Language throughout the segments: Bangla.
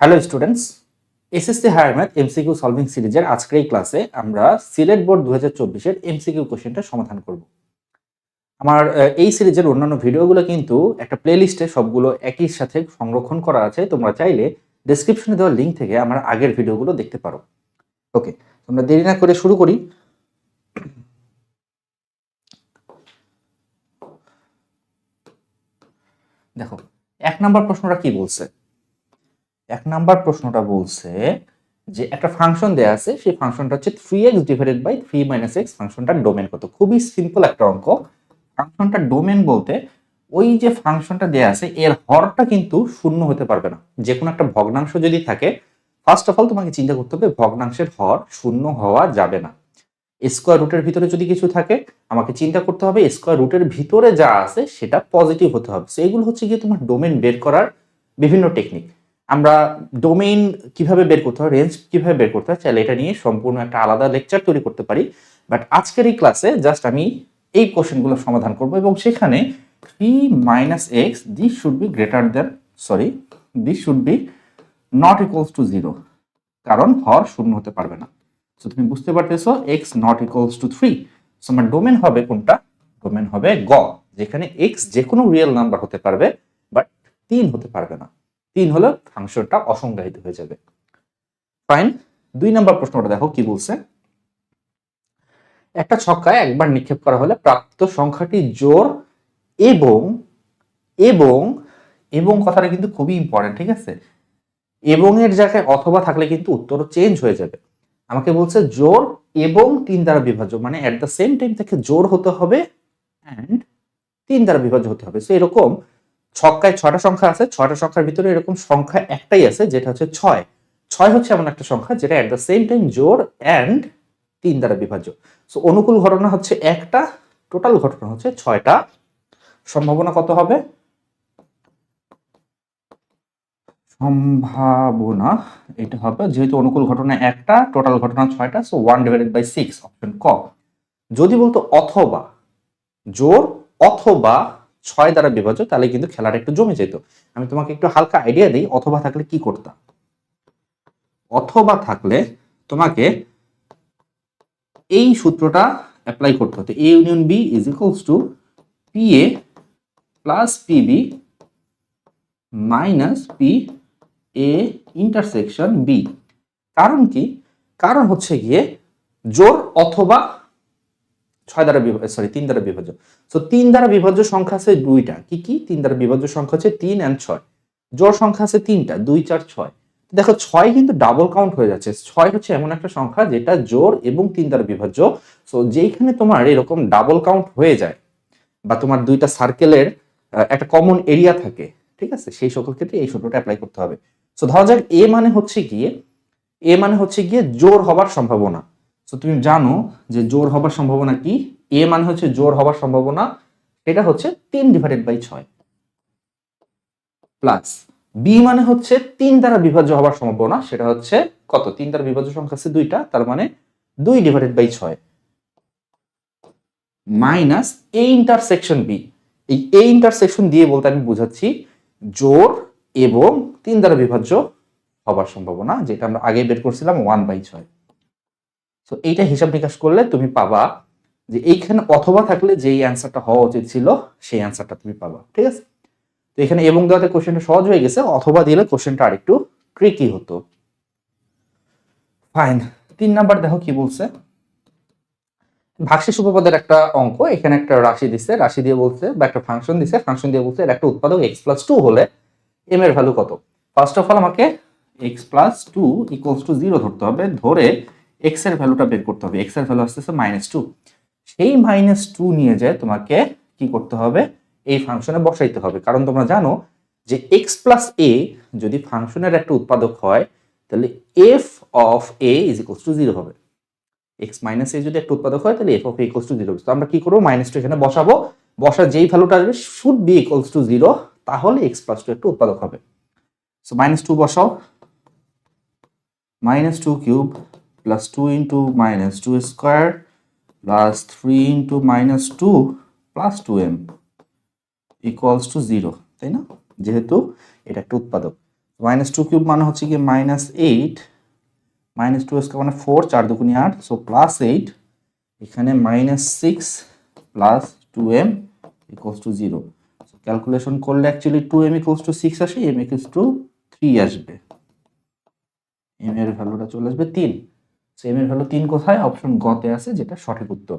Hello students, SSC higher math MCQ solving সিরিজের আজকের এই ক্লাসে আমরা সিলেট বোর্ড 2024 এর এমসিকিউ কোশ্চেনটা সমাধান করব। আমার এই সিরিজের অন্যান্য ভিডিওগুলো কিন্তু একটা প্লেলিস্টে সবগুলো একই সাথে সংরক্ষণ করা আছে। তোমরা চাইলে ডেসক্রিপশনে দেওয়া লিঙ্ক থেকে আমার আগের ভিডিওগুলো দেখতে পারো। ওকে, আমরা দেরি না করে শুরু করি। দেখো, 1 নাম্বার প্রশ্নটা কি বলছে? 1 নাম্বার প্রশ্নটা বলছে যে একটা ফাংশন দেয়া আছে, সেই ফাংশনটা হচ্ছে 3x ডিভাইডেড বাই 3 - x। ফাংশনটার ডোমেন কত? খুবই সিম্পল একটা অঙ্ক। ফাংশনটার ডোমেন বলতে ওই যে ফাংশনটা দেয়া আছে এর হরটা কিন্তু শূন্য হতে পারবে না। যে কোনো একটা ভগ্নাংশ যদি থাকে, ফার্স্ট অফ অল তোমাকে চিন্তা করতে হবে ভগ্নাংশের হর শূন্য হওয়া যাবে না। স্কোয়ার রুটের ভিতরে যদি কিছু থাকে, আমাকে চিন্তা করতে হবে স্কোয়ার রুটের ভিতরে যা আছে সেটা পজিটিভ হতে হবে। সো এগুলো হচ্ছে গিয়ে তোমার ডোমেন বের করার বিভিন্ন টেকনিক। আমরা ডোমেইন কিভাবে বের করতে হয়, রেঞ্জ কিভাবে বের করতে হয়, চাইলে এটা নিয়ে সম্পূর্ণ একটা আলাদা লেকচার তৈরি করতে পারি। বাট আজকের এই ক্লাসে জাস্ট আমি এই কোশ্চেনগুলো সমাধান করব এবং সেখানে 3 - x this should be greater than this should be not equals to 0, কারণ হর শূন্য হতে পারবে না। সো তুমি বুঝতে পারতেছো x not equals to 3। So আমার ডোমেন হবে কোনটা? ডোমেন হবে গ, যেখানে x যে কোনো রিয়েল নাম্বার হতে পারবে বাট 3 হতে পারবে না। 3 হলে ফাংশনটা অসংজ্ঞায়িত হয়ে যাবে। ফাইন। 2 নাম্বার প্রশ্নটা দেখো কি বলছে। একটা ছক্কায় একবার নিক্ষেপ করা হলে প্রাপ্ত সংখ্যাটি জোড় এবং এবং এবং কথাটা কিন্তু খুবই ইম্পর্টেন্ট, ঠিক আছে? এবং এর জায়গায় অথবা থাকলে কিন্তু উত্তর চেঞ্জ হয়ে যাবে। আমাকে বলছে জোড় এবং 3 দ্বারা বিভাজ্য, মানে এট দ্য সেম টাইম থেকে জোড় হতে হবে এন্ড 3 দ্বারা বিভাজ্য হতে হবে। সো এরকম ছক্কায় 6টা সংখ্যা আছে, 6টা সংখ্যার ভিতরে এরকম সংখ্যা একটাই আছে যেটা হচ্ছে 6। 6 হচ্ছে এমন একটা সংখ্যা যেটা এট দ্য সেম টাইম জোড় এন্ড 3 দ্বারা বিভাজ্য। সো অনুকূল ঘটনা হচ্ছে একটা, টোটাল ঘটনা হচ্ছে 6টা। সম্ভাবনা কত হবে? সম্ভাবনা এটা হবে, যেহেতু অনুকূল ঘটনা একটা, টোটাল ঘটনা 6টা, সো 1/6, অপশন ক। যদি বলতো অথবা জোড় অথবা 6 দ্বারা বিভাজ্য, তাহলে কিন্তু খেলাটা একটু জমে যেত। আমি তোমাকে একটু হালকা আইডিয়া দিই অথবা থাকলে কি করতাম। অথবা থাকলে তোমাকে এই সূত্রটা অ্যাপ্লাই করতে হতো, A union B is equals to P A plus PB minus P A intersection B. কারণ কি? কারণ হচ্ছে গিয়ে জোড় অথবা 3 দ্বারা বিভাজ্য। সো 3 দ্বারা বিভাজ্য সংখ্যা আছে দুইটা। কি কি? 3 দ্বারা বিভাজ্য সংখ্যা হচ্ছে 3 এন্ড 6। জোড় সংখ্যা আছে 3টা, 2 4 6। দেখো 6 কিন্তু ডাবল কাউন্ট হয়ে যাচ্ছে। 6 হচ্ছে এমন একটা সংখ্যা যেটা জোড় এবং 3 দ্বারা বিভাজ্য। সো যেখানে তোমার এরকম ডাবল কাউন্ট হয়ে যায় বা তোমার দুইটা সার্কেলের একটা কমন এরিয়া থাকে, ঠিক আছে, সেই সকল ক্ষেত্রে এই সূত্রটা অ্যাপ্লাই করতে হবে। সো ধরা যাক এ মানে হচ্ছে গিয়ে জোড় হবার সম্ভাবনা। সো তুমি জানো যে জোড় হবার সম্ভাবনা কি? এ মানে হচ্ছে জোড় হবার সম্ভাবনা, এটা হচ্ছে 3/6 প্লাস বি মানে হচ্ছে 3 দ্বারা বিভাজ্য হবার সম্ভাবনা, সেটা হচ্ছে কত? 3 দ্বারা বিভাজ্য সংখ্যা আছে দুইটা, তার মানে 2/6 মাইনাস এ ইন্টারসেকশন বি। এই এ ইন্টারসেকশন দিয়ে বলতে আমি বুঝাচ্ছি জোড় এবং 3 দ্বারা বিভাজ্য হবার সম্ভাবনা, যেটা আমরা আগে বের করছিলাম 1/6। তো এইটা হিসাব নিকাশ করলে তুমি পাবা যে এইখানে অথবা থাকলে যেই অ্যান্সারটা হওয়া উচিত ছিল সেই অ্যান্সারটা তুমি পাবা, ঠিক আছে? তো এখানে এবং দেওয়াতে কোশ্চেনটা সহজ হয়ে গেছে, অথবা দিলে কোশ্চেনটা আরেকটু ট্রিকি হতো। ফাইন। 3 নাম্বার দেখো কি বলছে। ভাগশেষ উপপাদ্যের একটা অঙ্ক, এখানে একটা রাশি দিছে, রাশি দিয়ে বলছে বা একটা ফাংশন দিছে, ফাংশন দিয়ে বলছে এর একটা উৎপাদক x+2 হলে m এর ভ্যালু কত। ফার্স্ট অফ অল আমাকে x+2 ইকুয়ালস টু 0 ধরতে হবে, ধরে x এর ভ্যালুটা বের করতে হবে। x এর ভ্যালু আসতেছে -2। সেই -2 নিয়ে যায় তোমাকে কি করতে হবে? এই ফাংশনে বসাইতে হবে, কারণ তোমরা জানো যে x+a যদি ফাংশনের একটা উৎপাদক হয় তাহলে f of a is equals two 0 হবে। x - a যদি একটা উৎপাদক হয় তাহলে f of a equals to 0 হবে। তো আমরা কি করব? -2 এখানে বসাবো, বসা যেই ভ্যালুটা আসবে শুড বি ইকুয়ালস টু 0, তাহলে x+2 একটা উৎপাদক হবে। সো -2 বসাও, -2 cube plus 2 into -2 square plus 3 into -2 plus 2m equals to 0, তাই না? যেহেতু এটা একটা উৎপাদক। -2 মানে হচ্ছে কি -8, -2 স্কয়ার মানে 4, 4 দুগুণে 8, সো +8, এখানে -6 plus 2m equals to 0। Calculation করলে অ্যাকচুয়ালি 2m ইকুয়ালস টু 6 আসে, m ইকুয়ালস টু 3 আসবে। m এর ভ্যালুটা চলে আসবে 3। সো m এর ভ্যালু 3 কোথায়? অপশন গ তে আছে, যেটা সঠিক উত্তর।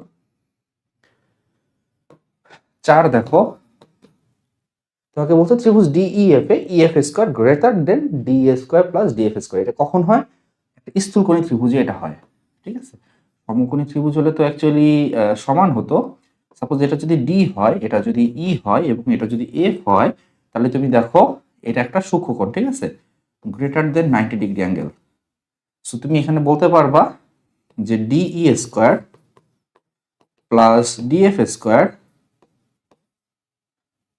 4 দেখো, তোমাকে বলছে ত্রিভুজ DEF এ EF square greater than DA square plus DF square. এটা কখন হয়? একটা স্থূলকোণী ত্রিভুজে এটা হয়, ঠিক আছে। সমকোণী ত্রিভুজ হলে তো অ্যাকচুয়ালি সমান হতো। সাপোজ এটা যদি D হয়, এটা যদি E হয় এবং এটা যদি F হয়, তাহলে তুমি দেখো এটা একটা সূক্ষ্মকোণ, ঠিক আছে, greater than 90 degree angle. So তুমি এখানে বলতে পারবা যে DE square plus DF square,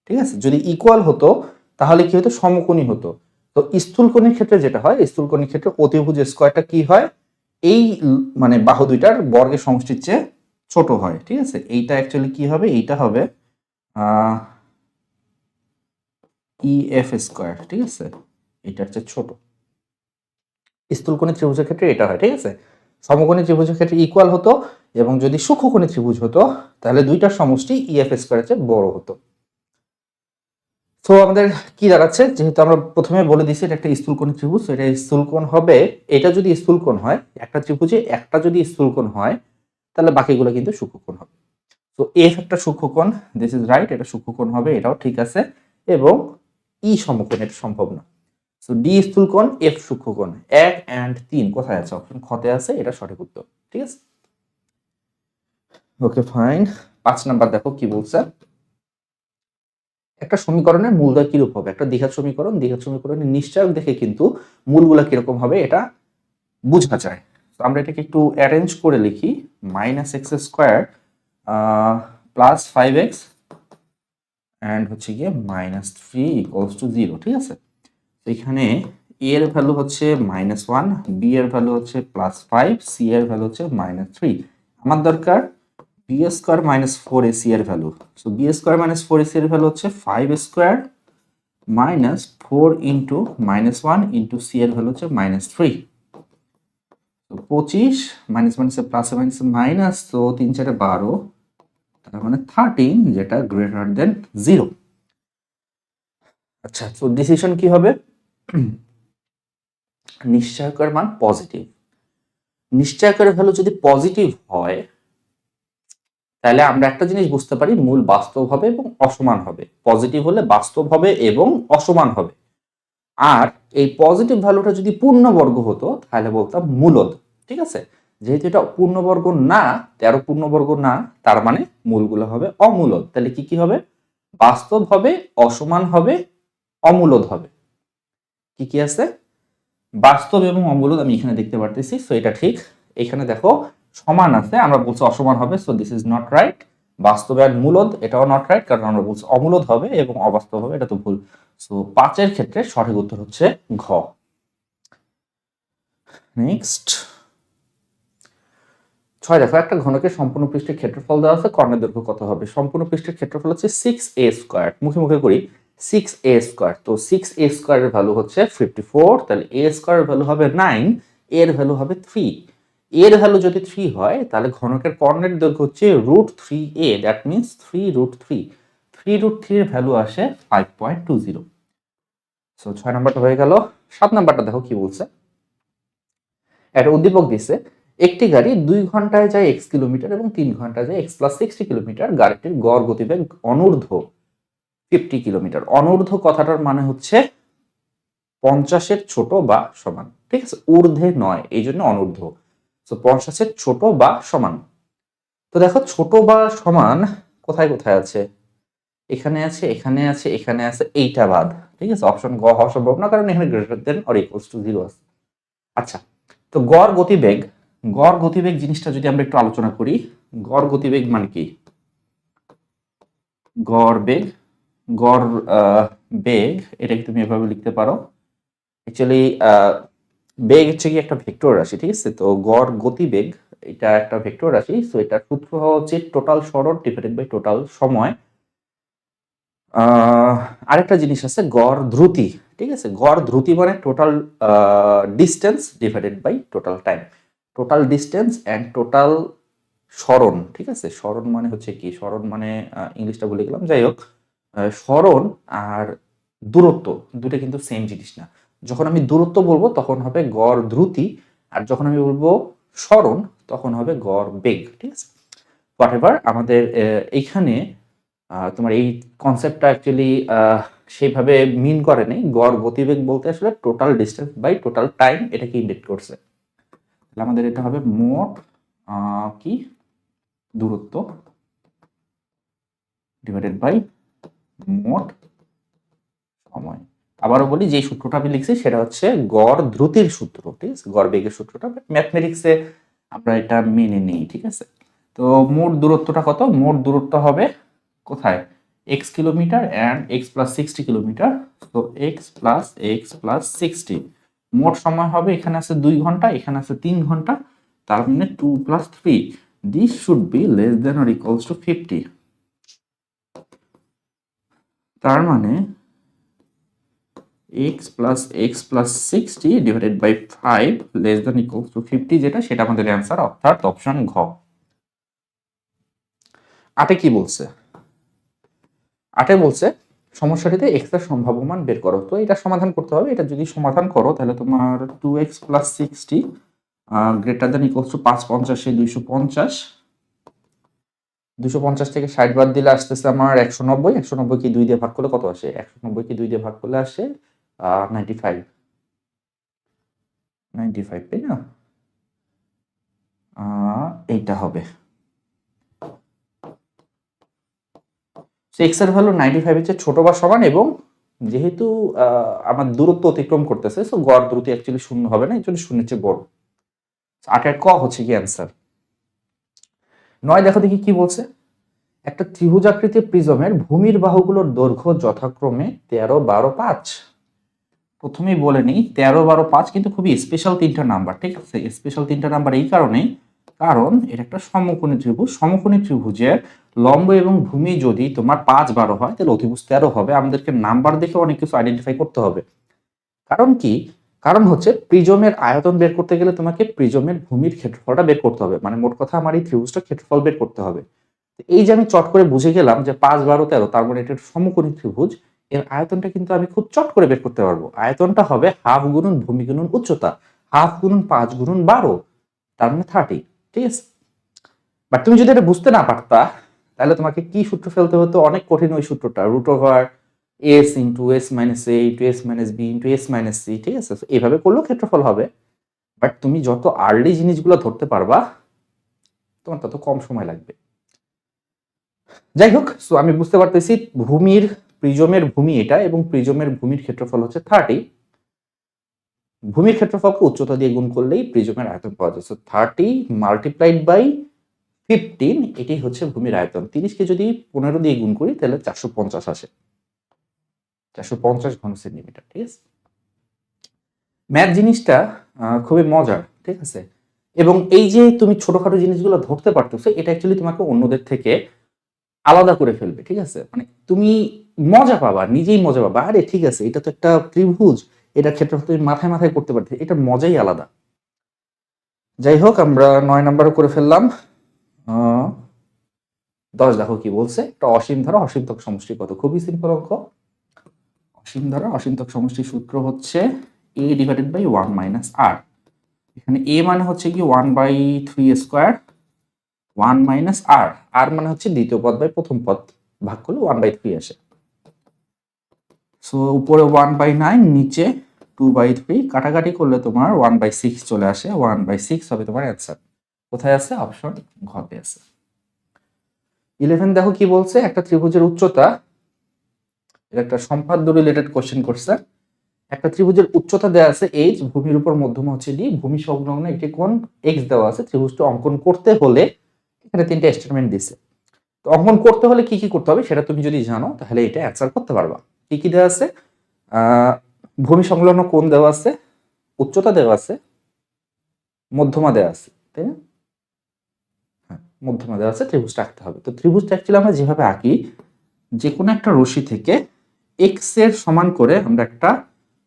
ঠিক আছে, যদি ইকুয়াল হতো তাহলে কি হতো? সমকোণী হতো। তো স্থূলকোণীর ক্ষেত্রে যেটা হয়, স্থূলকোণীর ক্ষেত্রে অতিভুজ স্কয়ারটা কি হয়? এই মানে বাহু দুইটার বর্গের সমষ্টির চেয়ে ছোট হয়, ঠিক আছে। এইটা অ্যাকচুয়ালি কি হবে? এইটা হবে EF স্কয়ার, ঠিক আছে, এটার চেয়ে ছোট। স্থূলকোণী ত্রিভুজের ক্ষেত্রে এটা হয়, ঠিক আছে। সমকোণী ত্রিভুজের ক্ষেত্রে ইকুয়াল হতো, এবং যদি সূক্ষ্মকোণী ত্রিভুজ হতো তাহলে দুইটার সমষ্টি EF স্কয়ারের চেয়ে বড় হতো। তো আমাদের কি দাঁড়াচ্ছে? যেহেতু আমরা প্রথমে বলে দিছি এটা একটা স্থূলকোণী ত্রিভুজ, এটা স্থূলকোণ হবে। এটা যদি স্থূলকোণ হয়, একটা ত্রিভুজে একটা যদি স্থূলকোণ হয়, তাহলে বাকিগুলো কিন্তু সূক্ষ্মকোণ হবে। তো এফ একটা সূক্ষ্মকোণ, দিস ইজ রাইট, এটা সূক্ষ্মকোণ হবে, এটাও ঠিক আছে। এবং ই সমকোণ, এটা সম্ভব না। সো ডি স্থূলকোণ, এফ সূক্ষ্মকোণ, 1 and 3 কোথায় আছে? অপশন খতে আছে, এটা সঠিক উত্তর, ঠিক আছে। Okay fine. 5 নাম্বার দেখো কি বলছে। একটা সমীকরণের মূলদ্বয় কিরূপ হবে? একটা দ্বিঘাত সমীকরণ, দ্বিঘাত সমীকরণের নিশ্চয়ক দেখে কিন্তু মূলগুলা কিরকম হবে এটা বোঝা যায়। তো আমরা এটাকে একটু অ্যারেঞ্জ করে লিখি। -x square plus 5x and হচ্ছে গিয়ে -3 ইকুয়ালস টু 0, ঠিক আছে। তো এখানে a এর ভ্যালু হচ্ছে -1, b এর ভ্যালু হচ্ছে +5, c এর ভ্যালু হচ্ছে -3। আমার দরকার b স্কয়ার -4ac এর value. So b square -4ac এর ভ্যালু হচ্ছে 5 স্কয়ার -4 ইন্টু -1 ইন্টু c এর ভ্যালু হচ্ছে -3। তো 25 মাইনাস মাইনাসে প্লাসে মাইনাসে মাইনাস, তো 3 4 12, তার মানে 13, যেটা গ্রেটার দেন 0। আচ্ছা, তো ডিসিশন কি হবে? নিশ্চয়কের মান পজিটিভ। নিশ্চয়কের ভ্যালু যদি পজিটিভ হয়, তাহলে আমরা একটা জিনিস বুঝতে পারি, মূল বাস্তব হবে এবং অসমান হবে। পজিটিভ হলে বাস্তব হবে এবং অসমান হবে। আর এই পজিটিভ ভ্যালুটা যদি পূর্ণবর্গ হতো তাহলে বলতাম মূলদ, ঠিক আছে। যেহেতু এটা পূর্ণবর্গ না, 13 পূর্ণবর্গ না, তার মানে মূলগুলো হবে অমূলদ। তাহলে কি কি হবে? বাস্তব হবে, অসমান হবে, অমূলদ হবে। কি কি আছে? বাস্তব এবং অমূলদ আমি এখানে দেখতে পারতেছি, সো এটা ঠিক। এখানে দেখো সমান আছে, আমরা বলছি অসমান হবে, so this is not right. বাস্তব আর মূলদ, এটাও নট রাইট, কারণ আমরা বলছি অমূলদ হবে এবং অবাস্তব হবে, এটা তো ভুল। সো 5 এর ক্ষেত্রে সঠিক উত্তর হচ্ছে ঘ। নেক্সট 6 দেখো, একটা ঘনকের সম্পূর্ণ পৃষ্ঠের ক্ষেত্রফল দেওয়া আছে, কর্ণের দৈর্ঘ্য কত হবে? সম্পূর্ণ পৃষ্ঠের ক্ষেত্রফল হচ্ছে 6a স্কয়ার। মুখে মুখে করি, 6a স্কয়ার। তো 6a স্কয়ারের ভ্যালু হচ্ছে 54, তাহলে a স্কয়ারের ভ্যালু হবে 9, এর ভ্যালু হবে 3। এর ভ্যালু যদি 3 হয়, তাহলে ঘনকের কর্ণের দৈর্ঘ্য হচ্ছে √3a, দ্যাট মিন্স 3√3। 3√3 এর ভ্যালু আসে 5.20। সো 6 নাম্বারটা হয়ে গেল। 7 নাম্বারটা দেখো কি বলছে। একটা উদ্দীপক দিছে, একটি গাড়ি 2 ঘন্টায় যায় x কিলোমিটার এবং 3 ঘন্টায় যায় x+60 কিলোমিটার। গাড়িটির গড় গতিবেগ অনূর্ধ্ব 50 কিলোমিটার। অনূর্ধ্ব কথাটার মানে হচ্ছে 50-এর ছোট বা সমান, ঠিক আছে, ঊর্ধ্বে নয়, এই জন্য অনূর্ধ্ব। তো 50-এর ছোট বা সমান। তো দেখো ছোট বা সমান কোথায় কোথায় আছে? এখানে আছে, এখানে আছে, এখানে আছে, এইটা বাদ, ঠিক আছে। অপশন গ হওয়া সম্ভব না, কারণ এখানে greater than or equals to 0 আছে। আচ্ছা, তো গড় গতিবেগ, গড় গতিবেগ জিনিসটা যদি আমরা একটু আলোচনা করি, গড় গতিবেগ মানে কি? গড় বেগ, গড় বেগ, এটাকে তুমি এভাবে লিখতে পারো। অ্যাকচুয়ালি বেগ হচ্ছে কি একটা ভেক্টর রাশি, ঠিক আছে। তো গড় গতিবেগ এটা একটা ভেক্টর রাশি, সো এটার সূত্র হচ্ছে টোটাল সরণ ডিভাইডেড বাই টোটাল সময়। আরেকটা জিনিস আছে গড় দ্রুতি, ঠিক আছে, গড় দ্রুতি মানে total distance divided by total time. Total distance and total সরণ, ঠিক আছে, সরণ মানে হচ্ছে কি, সরণ মানে ইংলিশটা ভুলে গেলাম, যাই হোক, সরণ আর দূরত্ব দুটো কিন্তু সেম জিনিস না। যখন আমি দূরত্ব বলবো তখন হবে গড় দ্রুতি, আর যখন আমি বলবো সরণ তখন হবে গড় বেগ, ঠিক আছে। হোয়াটএভার, আমাদের এইখানে তোমার এই কনসেপ্টটা অ্যাকচুয়ালি সেইভাবে মিন করে নেই। গড় গতিবেগ বলতে আসলে total distance by total time এটাকে ইন্ডিকেট করছে। তাহলে আমাদের এটা হবে মোট কি দূরত্ব ডিভাইডেড বাই মোট সময়। আবারও বলি, যে সূত্রটা আমি লিখছি সেটা হচ্ছে গড় দ্রুতির সূত্র, ঠিক আছে, গড় বেগের সূত্রটা ম্যাথমেটিক্সে আমরা এটা মেনে নিই, ঠিক আছে। তো মোট দূরত্বটা কত? মোট দূরত্ব হবে কোথায়, x kilometre and x plus 60 kilometre, তো এক্স প্লাস 60। মোট সময় হবে, এখানে আছে 2 ঘন্টা, এখানে আছে 3 ঘন্টা, তার মানে 2 + 3, this should be less than or equals to 50। তার মানে x plus 60 divided by 5 less than equals to 50, যেটা সেটা আমাদের অ্যান্সার, অর্থাৎ অপশন ঘ। আটে কি বলছে? আটে বলছে সমস্যাটিতে x এর সম্ভাব্য মান বের করো। তো এটা সমাধান করতে হবে। এটা যদি সমাধান করো তাহলে তোমার 2x plus 60 greater than equals to 5 50 250, 250 থেকে 60 বাদ দিলে আসতেছে আমার 190, 190 কি 2 দিয়ে ভাগ করলে কত আসে, 190 কি 2 দিয়ে ভাগ করলে আসে 95, 95, তাই না? এইটা হবে এক্স এর ভ্যালু 95 এর চেয়ে ছোট বা সমান, এবং যেহেতু আমার দূরত্ব অতিক্রম করতেছে, সো গড় দ্রুতি অ্যাকচুয়ালি শূন্য হবে না, অ্যাকচুয়ালি শূন্যের চেয়ে বড়। 8 ক হচ্ছে কি অ্যান্সার। 9 দেখো দেখি কি বলছে। একটা ত্রিভুজাকৃতির প্রিজমের ভূমির বাহুগুলোর দৈর্ঘ্য যথাক্রমে 13, 12, 5। প্রথমেই বলে নিই 13, 12, 5 কিন্তু খুবই স্পেশাল তিনটা নাম্বার, ঠিক আছে। স্পেশাল তিনটা নাম্বার এই কারণেই, কারণ এটা একটা সমকোণী ত্রিভুজ। সমকোণী ত্রিভুজের লম্ব এবং ভূমি যদি তোমার 5, 12 হয় তাহলে অতিভুজ 13 হবে। আমাদেরকে নাম্বার দেখে অনেক কিছু আইডেন্টিফাই করতে হবে। কারণ কি, কারণ হচ্ছে প্রিজমের আয়তন বের করতে গেলে তোমাকে প্রিজমের ভূমির ক্ষেত্রফলটা বের করতে হবে, মানে মোট কথা আমার এই ত্রিভুজটার ক্ষেত্রফল বের করতে হবে। এই যে আমি চট করে বুঝে গেলাম যে 5, 12, 13, তার মানে এটা সমকোণী ত্রিভুজ, এর আয়তনটা কিন্তু আমি খুব চট করে বের করতে পারবো। আয়তনটা হবে হাফ গুণন ভূমি গুণন উচ্চতা, হাফ গুণন 5 গুণন 12, তার মানে 30, ঠিক আছে। বাট তুমি যদি এটা বুঝতে না পারতা তাহলে তোমাকে কি সূত্র ফেলতে হতো, অনেক কঠিন ওই সূত্রটা, √s into s minus a into s minus b into s minus c, ঠিক আছে। এইভাবে করলেও ক্ষেত্রফল হবে, বাট তুমি যত আর্লি জিনিসগুলো ধরতে পারবা তোমার তত কম সময় লাগবে। যাই হোক, সো আমি বুঝতে পারতেছি ভূমির, প্রিজমের ভূমি এটা, এবং প্রিজমের ভূমির ক্ষেত্রফল হচ্ছে 30। ভূমির ক্ষেত্রফলকে উচ্চতা দিয়ে গুণ করলেই প্রিজমের আয়তন পাওয়া যায়। সো 30 মাল্টিপ্লাইড বাই 15, এটাই হচ্ছে ভূমির আয়তন। 30কে যদি 15 দিয়ে গুণ করি তাহলে 450 আসে, 450 ঘন সেন্টিমিটার, ঠিক আছে। ম্যাথ জিনিসটা খুবই মজার, ঠিক আছে। এবং এই যে তুমি ছোটখাটো জিনিসগুলো ধরতে পারতেছো, এটা অ্যাকচুয়ালি তোমাকে অন্যদের থেকে আলাদা করে ফেলবে, ঠিক আছে। মানে তুমি মজা পাবা, নিজেই মজা পাবা, আরে ঠিক আছে এটা তো একটা ত্রিভুজ, এটা ক্ষেত্রফল তুমি মাথায় মাথায় করতে পারতে, এটার মজাই আলাদা। যাই হোক, আমরা 9 নাম্বারও করে ফেললাম। 10 দেখো কি বলছে, একটা অসীম ধারা অসীমতক সমষ্টি কত। খুবই সিম্পল অঙ্ক। অসীম ধারা অসীমতক সমষ্টির সূত্র হচ্ছে a divided by 1 minus r। এখানে a মানে হচ্ছে কি 1/3 স্কোয়ার, 1 মাইনাস r, r মানে হচ্ছে দ্বিতীয় পদ বাই প্রথম পদ, ভাগ করলে 1/3 আসে। সো উপরে 1/9, নিচে 2/3, কাটাকাটি করলে তোমার 1/6 চলে আসে। 1/6 হবে তোমার অ্যান্সার। কোথায় আছে? অপশন ঘতে আছে। 11 দেখো কি বলছে, একটা ত্রিভুজের উচ্চতা, এটা একটা সম্পাদ্য রিলেটেড কোশ্চেন করছে। একটা ত্রিভুজের উচ্চতা দেওয়া আছে h, ভূমির উপর মধ্যমা হচ্ছে d, ভূমি সংলগ্ন একটি কোণ x দেওয়া আছে। ত্রিভুজটা অঙ্কন করতে হলে এখানে 3টা স্টেটমেন্ট দিছে। তো অঙ্কন করতে হলে কি কি করতে হবে সেটা তুমি যদি জানো তাহলে এটা অ্যান্সার করতে পারবা। কি কি দেওয়া আছে? ভূমি সংলগ্ন কোণ দেওয়া আছে, উচ্চতা দেওয়া আছে, মধ্যমা দেওয়া আছে, তাই না? হ্যাঁ, মধ্যমা দেওয়া আছে, ত্রিভুজটা আঁকতে হবে। তো ত্রিভুজটা অ্যাকচুয়ালি আমরা যেভাবে আঁকি, যে কোনো একটা রশ্মি থেকে x এর সমান করে আমরা একটা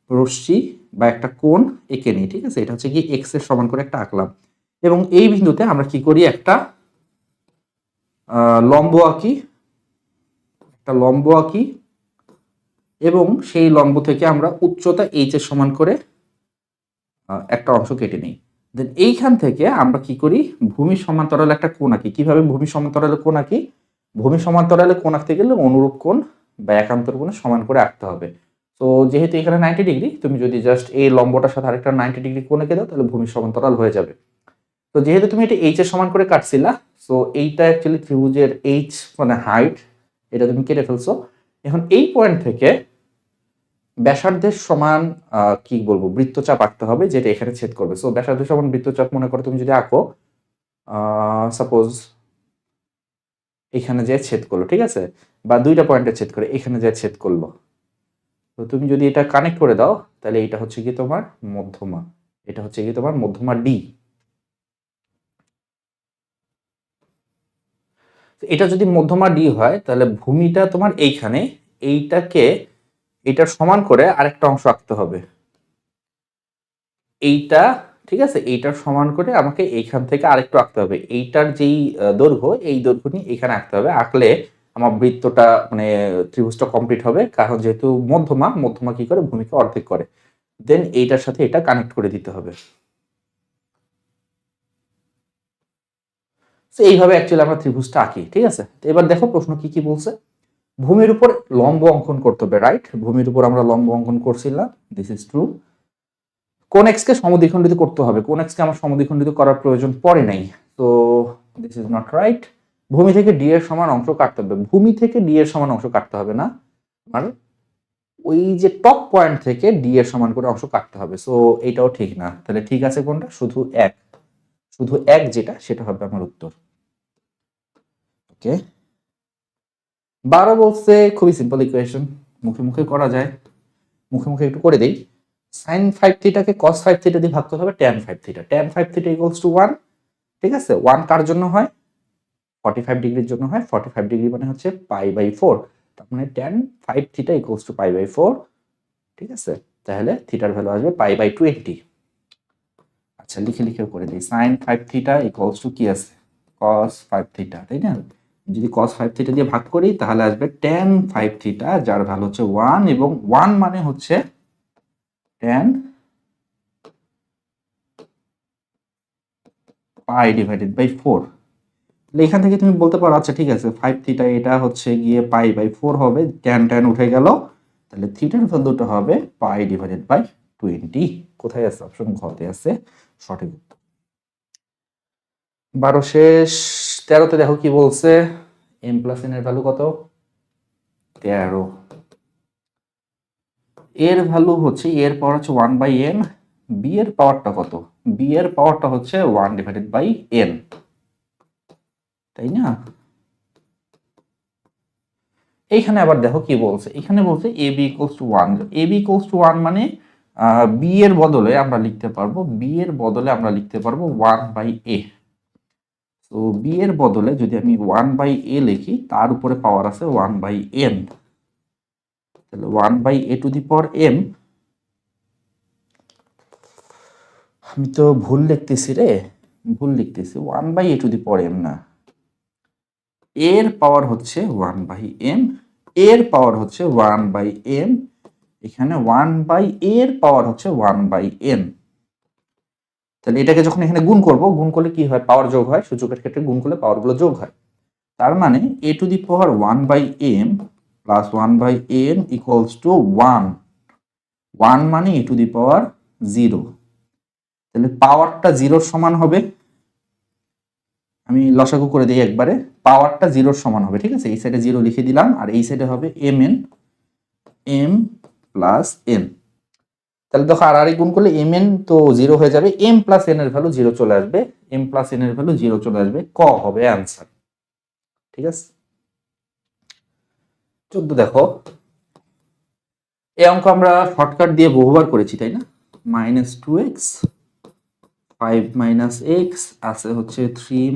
রশ্মি বা একটা কোণ এঁকে নিই, ঠিক আছে? এটা হচ্ছে কি এক্স এর সমান করে একটা আঁকলাম, এবং এই বিন্দুতে আমরা কি করি, একটা লম্ব আঁকি, এবং সেই লম্ব থেকে আমরা উচ্চতা এইচ এর সমান করে একটা অংশ কেটে নিই। দেন এইখান থেকে আমরা কি করি, ভূমি সমান্তরালে একটা কোণ আঁকি। কিভাবে ভূমি সমান্তরালে কোণ আঁকি? ভূমি সমান্তরালে কোণ আঁকতে গেলে অনুরূপ কোণ বা একান্তর কোণে সমান করে আঁকতে হবে। তো যেহেতু এখানে 90 ডিগ্রি, তুমি যদি জাস্ট এই লম্বটার সাথে আরেকটা 90 ডিগ্রি কোণ এঁকে দাও, তাহলে ভূমি সমান্তরাল হয়ে যাবে। তো যেহেতু তুমি এটা এইচ এর সমান করে কাটছিলা, সো এইটা অ্যাকচুয়ালি ত্রিভুজের এইচ মানে হাইট, এটা তুমি কেটে ফেলছো। এখন এই পয়েন্ট থেকে ব্যাসার্ধের সমান কি বলবো, বৃত্তচাপ আঁকতে হবে, যেটা এখানে ছেদ করবে। সো ব্যাসার্ধের সমান বৃত্তচাপ মনে করো তুমি যদি আঁকো, সাপোজ এখানে যে ছেদ করলো, ঠিক আছে, বা দুইটা পয়েন্টে ছেদ করে এখানে যে ছেদ করলো, তো তুমি যদি এটা কানেক্ট করে দাও, তাহলে এটা হচ্ছে কি তোমার মধ্যমা, এটা হচ্ছে কি তোমার মধ্যমা ডি। এটা যদি মধ্যমা ডি হয়, তাহলে ভূমিটা তোমার এইখানে, এইটাকে এটার সমান করে আরেকটা অংশ আঁকতে হবে, এইটা, ঠিক আছে, এইটার সমান করে আমাকে এইখান থেকে আরেকটু আঁকতে হবে। এইটার যেই দৈর্ঘ্য, এই দৈর্ঘ্য নিয়ে এখানে আঁকতে হবে। আঁকলে আমার বৃত্তটা মানে ত্রিভুজটা কমপ্লিট হবে, কারণ যেহেতু মধ্যমা কি করে, ভূমিকে অর্ধেক করে। দেন এইটার সাথে এটা কানেক্ট করে দিতে হবে। তো এইভাবে অ্যাকচুয়ালি আমরা ত্রিভুজটা আঁকি, ঠিক আছে? তো এবার দেখো প্রশ্ন কি কি বলছে। ভূমির উপর লম্ব অঙ্কন করতে হবে, রাইট? ভূমির উপর আমরা লম্ব অঙ্কন করছিলাম, দিস ইজ ট্রু। কোন এক্স কে সমদ্বিখণ্ডিত করতে হবে, কোন এক্স কে আমার সমদ্বিখণ্ডিত করার প্রয়োজন পড়ে নাই, তো দিস ইজ নট রাইট। ভূমি থেকে ডি এর সমান অংশ কাটতে হবে, ভূমি থেকে ডি এর সমান অংশ কাটতে হবে না, আর ওই যে টপ পয়েন্ট থেকে ডি এর সমান করে অংশ কাটতে হবে। সো এইটাও ঠিক না। তাহলে ঠিক আছে কোনটা? শুধু এক যেটা, সেটা হবে আমার উত্তর। ওকে, 12 বলছে খুবই সিম্পল ইকুয়েশন, মুখে মুখে করা যায়, মুখে মুখে একটু করে দেই। সাইন 5 থিটাকে cos 5 থিটা দিয়ে ভাগ করতে হবে tan 5 theta, tan 5 theta equals to 1, ঠিক আছে? 1 কার জন্য হয়? 45 ডিগ্রির জন্য হয়। 45 ডিগ্রি মানে হচ্ছে π/4, তার মানে tan 5 থিটা ইকুয়ালস টু π/4, ঠিক আছে? তাহলে থিটার ভ্যালু আসবে π/20। আচ্ছা, লিখে লিখে করে দিই। sin 5 থিটা ইকুয়ালস টু কি আছে, cos 5 থিটা, তাই না? যদি cos 5 থিটা দিয়ে ভাগ করি, তাহলে আসবে tan 5 থিটা, যার ভ্যালু হচ্ছে 1, এবং 1 মানে হচ্ছে tan π/4। এখান থেকে তুমি বলতে পারো, আচ্ছা ঠিক আছে, 5 থিটা এটা হচ্ছে গিয়ে π/4 হবে, tan tan উঠে গেল, তাহলে থিটার ভ্যালুটা হবে π/20। কোথায় আছে? অপশন ঘতে আছে সঠিক উত্তর। 12 শেষ। 13তে দেখো কি বলছে, m প্লাস n এর ভ্যালু কত? 13। এর ভ্যালু হচ্ছে, এর পাওয়ার হচ্ছে 1/n, বি এর পাওয়ারটা কত? বি এর পাওয়ারটা হচ্ছে 1/n, তাই না? এইখানে আবার দেখো কি বলছে, এখানে বলছে A B equals to 1। A B equals to 1 মানে বি এর বদলে আমরা লিখতে পারবো, 1/a। তো বি এর বদলে যদি আমি 1/a লিখি, তার উপরে পাওয়ার আছে 1/n, তাহলে 1/a two the power m। আমি তো ভুল লিখতেছি রে, 1/a two the power m না, এর পাওয়ার হচ্ছে 1/m, এর পাওয়ার হচ্ছে 1/m, এখানে 1/a এর পাওয়ার হচ্ছে 1/n। তাহলে এটাকে যখন এখানে গুণ করলে কি হয়? পাওয়ার যোগ হয়, সূচকের ক্ষেত্রে গুণ করলে পাওয়ারগুলো যোগ হয়। তার মানে a two the power 1/m plus 1/n equals to 1। 1 মানে a টু দি পাওয়ার 0, তাহলে পাওয়ারটা 0 সমান হবে, আমি লসাগু করে দিই একবারে, পাওয়ারটা 0 সমান হবে, ঠিক আছে? এই সাইডে 0 লিখে দিলাম, আর এই সাইডে হবে m প্লাস n। তাহলে দেখো আর গুণ করলে mn তো 0 হয়ে যাবে, m প্লাস n এর ভ্যালু 0 চলে আসবে, m প্লাস n এর ভ্যালু 0 চলে আসবে, ক হবে অ্যান্সার, ঠিক আছে? 14 দেখো, এই অঙ্ক আমরা শর্টকাট দিয়ে বহুবার করেছি, তাই না? -2x 5 - x আছে হচ্ছে 3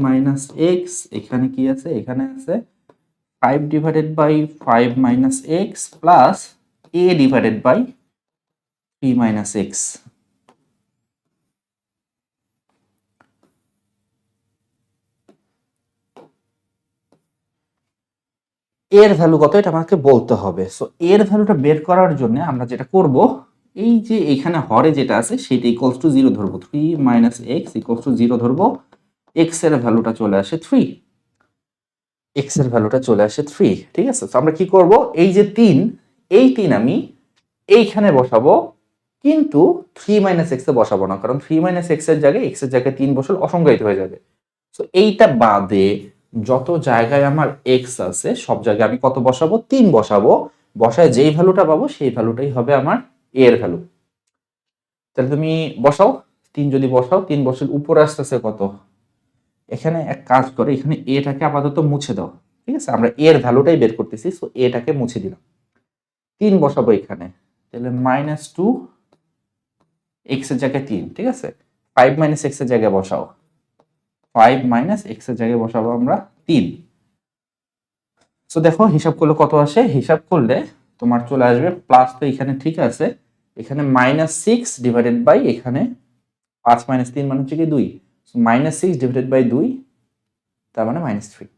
- x, এখানে কি আছে? এখানে আছে 5/5 - x plus a/2 3 minus x. এর ভ্যালু কত এটা আমাকে বলতে হবে। সো এর ভ্যালুটা বের করার জন্য আমরা যেটা করব, এই যে এখানে হরে যেটা আছে সেটা ইকুয়ালস টু 0 ধরবো, 3 মাইনাস এক্স ইকুয়ালস টু 0 ধরবো। এক্স এর ভ্যালুটা চলে আসে 3, এক্স এর ভ্যালুটা চলে আসে 3, ঠিক আছে। তো আমরা কি করব, এই যে 3, এই 3 আমি এইখানে বসাবো, কিন্তু 3 মাইনাস এক্স এ বসাবো না, কারণ 3 মাইনাস এক্স এর জায়গায় 3 বসালে অসংজ্ঞায়িত হয়ে যাবে। তো এইটা বাদে যত জায়গায় আমার এক্স আছে সব জায়গায় আমি কত বসাবো, 3 বসাবো। বসায় যেই ভ্যালুটা পাবো সেই ভ্যালুটাই হবে আমার এ এর ভ্যালু। তাহলে তুমি বসাও, 3 যদি বসাও, 3 বসালে উপরে আসতেছে কত, এখানে এক কাজ করে এখানে এটাকে আপাতত মুছে দাও, ঠিক আছে। আমরা এর ভ্যালুটাই বের করতেছি, সো এটাকে মুছে দিলাম, 3 বসাবো এখানে, তাহলে -2 এক্স এর জায়গায় 3, ঠিক আছে। 5 মাইনাস এক্স এর জায়গায় বসাও, 5 মাইনাস এক্স এর জায়গায় বসাবো আমরা 3। সো দেখো হিসাব করলে কত আসে, হিসাব করলে তোমার চলে আসবে প্লাস, তো এখানে ঠিক আছে, এখানে -6 ডিভাইডেড বাই এখানে 5 মাইনাস 3 মানে হচ্ছে কি 2, সো -6 ডিভাইডেড বাই 2, তার মানে -3,